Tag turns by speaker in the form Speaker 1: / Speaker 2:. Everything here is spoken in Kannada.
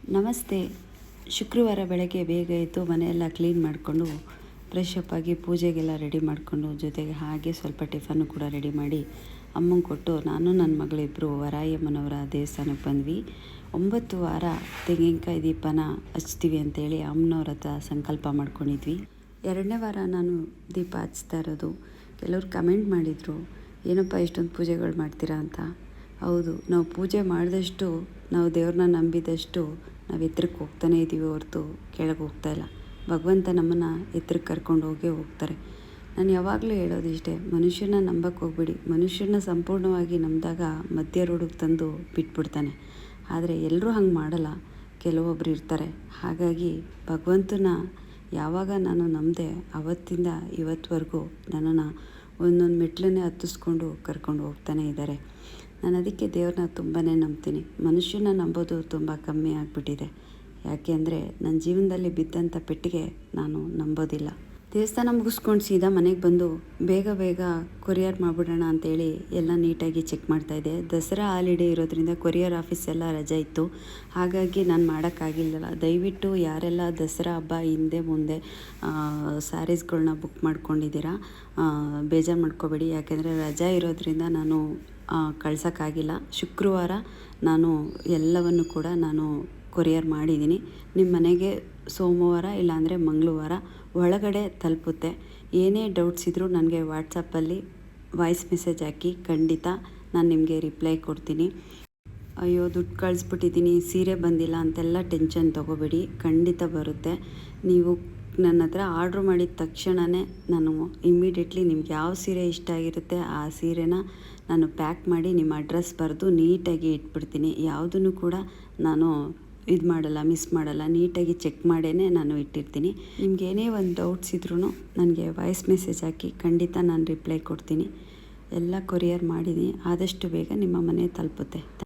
Speaker 1: ನಮಸ್ತೆ. ಶುಕ್ರವಾರ ಬೆಳಗ್ಗೆ ಬೇಗ ಎದ್ದು ಮನೆಯೆಲ್ಲ ಕ್ಲೀನ್ ಮಾಡಿಕೊಂಡು ಫ್ರೆಶ್ ಅಪ್ ಆಗಿ ಪೂಜೆಗೆಲ್ಲ ರೆಡಿ ಮಾಡಿಕೊಂಡು ಜೊತೆಗೆ ಹಾಗೆ ಸ್ವಲ್ಪ ಟಿಫನ್ನು ಕೂಡ ರೆಡಿ ಮಾಡಿ ಅಮ್ಮಂಗೆ ಕೊಟ್ಟು ನಾನು ನನ್ನ ಮಗಳಿಬ್ಬರು ವರಾಯಮ್ಮನವರ ದೇವಸ್ಥಾನಕ್ಕೆ ಬಂದ್ವಿ. 9 ವಾರ ತೆಂಗಿನಕಾಯಿ ದೀಪನ ಹಚ್ತೀವಿ ಅಂತೇಳಿ ಅಮ್ಮನವ್ರ ಹತ್ರ ಸಂಕಲ್ಪ ಮಾಡ್ಕೊಂಡಿದ್ವಿ. 2ನೇ ವಾರ ನಾನು ದೀಪ ಹಚ್ತಾ ಇರೋದು. ಕೆಲವರು ಕಮೆಂಟ್ ಮಾಡಿದರು, ಏನಪ್ಪ ಇಷ್ಟೊಂದು ಪೂಜೆಗಳು ಮಾಡ್ತೀರಾ ಅಂತ. ಹೌದು, ನಾವು ಪೂಜೆ ಮಾಡಿದಷ್ಟು, ನಾವು ದೇವ್ರನ್ನ ನಂಬಿದಷ್ಟು ನಾವು ಎತ್ತರಕ್ಕೆ ಹೋಗ್ತಾನೆ ಇದ್ದೀವಿ ಹೊರತು ಕೆಳಗೆ ಹೋಗ್ತಾಯಿಲ್ಲ. ಭಗವಂತ ನಮ್ಮನ್ನು ಎತ್ತರಕ್ಕೆ ಕರ್ಕೊಂಡು ಹೋಗ್ತಾರೆ. ನಾನು ಯಾವಾಗಲೂ ಹೇಳೋದು ಇಷ್ಟೇ, ಮನುಷ್ಯನ ನಂಬಕ್ಕೆ ಹೋಗ್ಬೇಡಿ. ಮನುಷ್ಯನ ಸಂಪೂರ್ಣವಾಗಿ ನಂಬಿದಾಗ ಮಧ್ಯ ರೋಡಿಗೆ ತಂದು ಬಿಟ್ಬಿಡ್ತಾನೆ. ಆದರೆ ಎಲ್ಲರೂ ಹಂಗೆ ಮಾಡಲ್ಲ, ಕೆಲವೊಬ್ಬರು ಇರ್ತಾರೆ. ಹಾಗಾಗಿ ಭಗವಂತನ ಯಾವಾಗ ನಾನು ನಂಬಿದೆ ಅವತ್ತಿಂದ ಇವತ್ತುವರೆಗೂ ನನ್ನನ್ನು ಒಂದೊಂದು ಮೆಟ್ಲನ್ನೇ ಹತ್ತಿಸ್ಕೊಂಡು ಕರ್ಕೊಂಡು ಹೋಗ್ತಾನೆ ಇದ್ದಾರೆ. ನಾನು ಅದಕ್ಕೆ ದೇವ್ರನ್ನ ತುಂಬಾ ನಂಬ್ತೀನಿ. ಮನುಷ್ಯನ ನಂಬೋದು ತುಂಬ ಕಮ್ಮಿ ಆಗಿಬಿಟ್ಟಿದೆ. ಯಾಕೆ ಅಂದರೆ ನನ್ನ ಜೀವನದಲ್ಲಿ ಬಿದ್ದಂಥ ಪೆಟ್ಟಿಗೆ ನಾನು ನಂಬೋದಿಲ್ಲ. ದೇವಸ್ಥಾನ ಮುಗಿಸ್ಕೊಂಡು ಸೀದಾ ಮನೆಗೆ ಬಂದು ಬೇಗ ಕೊರಿಯರ್ ಮಾಡಿಬಿಡೋಣ ಅಂತೇಳಿ ಎಲ್ಲ ನೀಟಾಗಿ ಚೆಕ್ ಮಾಡ್ತಾಯಿದ್ದೆ. ದಸರಾ ಹಾಲಿಡೇ ಇರೋದ್ರಿಂದ ಕೊರಿಯರ್ ಆಫೀಸ್ ಎಲ್ಲ ರಜೆ ಇತ್ತು. ಹಾಗಾಗಿ ನಾನು ಮಾಡೋಕ್ಕಾಗಿಲ್ಲ. ದಯವಿಟ್ಟು ಯಾರೆಲ್ಲ ದಸರಾ ಹಬ್ಬ ಹಿಂದೆ ಮುಂದೆ ಸ್ಯಾರೀಸ್ಗಳನ್ನ ಬುಕ್ ಮಾಡ್ಕೊಂಡಿದ್ದೀರಾ ಬೇಜಾರು ಮಾಡ್ಕೋಬೇಡಿ. ಯಾಕೆಂದರೆ ರಜೆ ಇರೋದ್ರಿಂದ ನಾನು ಕಳ್ಸೋಕ್ಕಾಗಿಲ್ಲ. ಶುಕ್ರವಾರ ನಾನು ಎಲ್ಲವನ್ನು ಕೂಡ ನಾನು ಕೊರಿಯರ್ ಮಾಡಿದ್ದೀನಿ. ನಿಮ್ಮ ಮನೆಗೆ ಸೋಮವಾರ ಇಲ್ಲಾಂದರೆ ಮಂಗಳವಾರ ಒಳಗಡೆ ತಲುಪುತ್ತೆ. ಏನೇ ಡೌಟ್ಸ್ ಇದ್ದರೂ ನನಗೆ ವಾಟ್ಸಪ್ಪಲ್ಲಿ ವಾಯ್ಸ್ ಮೆಸೇಜ್ ಹಾಕಿ, ಖಂಡಿತ ನಾನು ನಿಮಗೆ ರಿಪ್ಲೈ ಕೊಡ್ತೀನಿ. ಅಯ್ಯೋ, ದುಡ್ಡು ಕಳಿಸ್ಬಿಟ್ಟಿದ್ದೀನಿ, ಸೀರೆ ಬಂದಿಲ್ಲ ಅಂತೆಲ್ಲ ಟೆನ್ಷನ್ ತೊಗೋಬೇಡಿ. ಖಂಡಿತ ಬರುತ್ತೆ. ನೀವು ನನ್ನ ಹತ್ರ ಆರ್ಡ್ರ್ ಮಾಡಿದ ತಕ್ಷಣವೇ ನಾನು ಇಮ್ಮಿಡಿಯೇಟ್ಲಿ ನಿಮ್ಗೆ ಯಾವ ಸೀರೆ ಇಷ್ಟ ಆಗಿರುತ್ತೆ ಆ ಸೀರೆನ ನಾನು ಪ್ಯಾಕ್ ಮಾಡಿ ನಿಮ್ಮ ಅಡ್ರೆಸ್ ಬರೆದು ನೀಟಾಗಿ ಇಟ್ಬಿಡ್ತೀನಿ. ಯಾವುದನ್ನು ಕೂಡ ನಾನು ಇದು ಮಾಡಲ್ಲ, ಮಿಸ್ ಮಾಡಲ್ಲ. ನೀಟಾಗಿ ಚೆಕ್ ಮಾಡೇ ನಾನು ಇಟ್ಟಿರ್ತೀನಿ. ನಿಮ್ಗೆ ಏನೇ ಒಂದು ಡೌಟ್ಸ್ ಇದ್ರೂ ನನಗೆ ವಾಯ್ಸ್ ಮೆಸೇಜ್ ಹಾಕಿ, ಖಂಡಿತ ನಾನು ರಿಪ್ಲೈ ಕೊಡ್ತೀನಿ. ಎಲ್ಲ ಕೊರಿಯರ್ ಮಾಡಿದ್ದೀನಿ. ಆದಷ್ಟು ಬೇಗ ನಿಮ್ಮ ಮನೆ ತಲುಪುತ್ತೆ.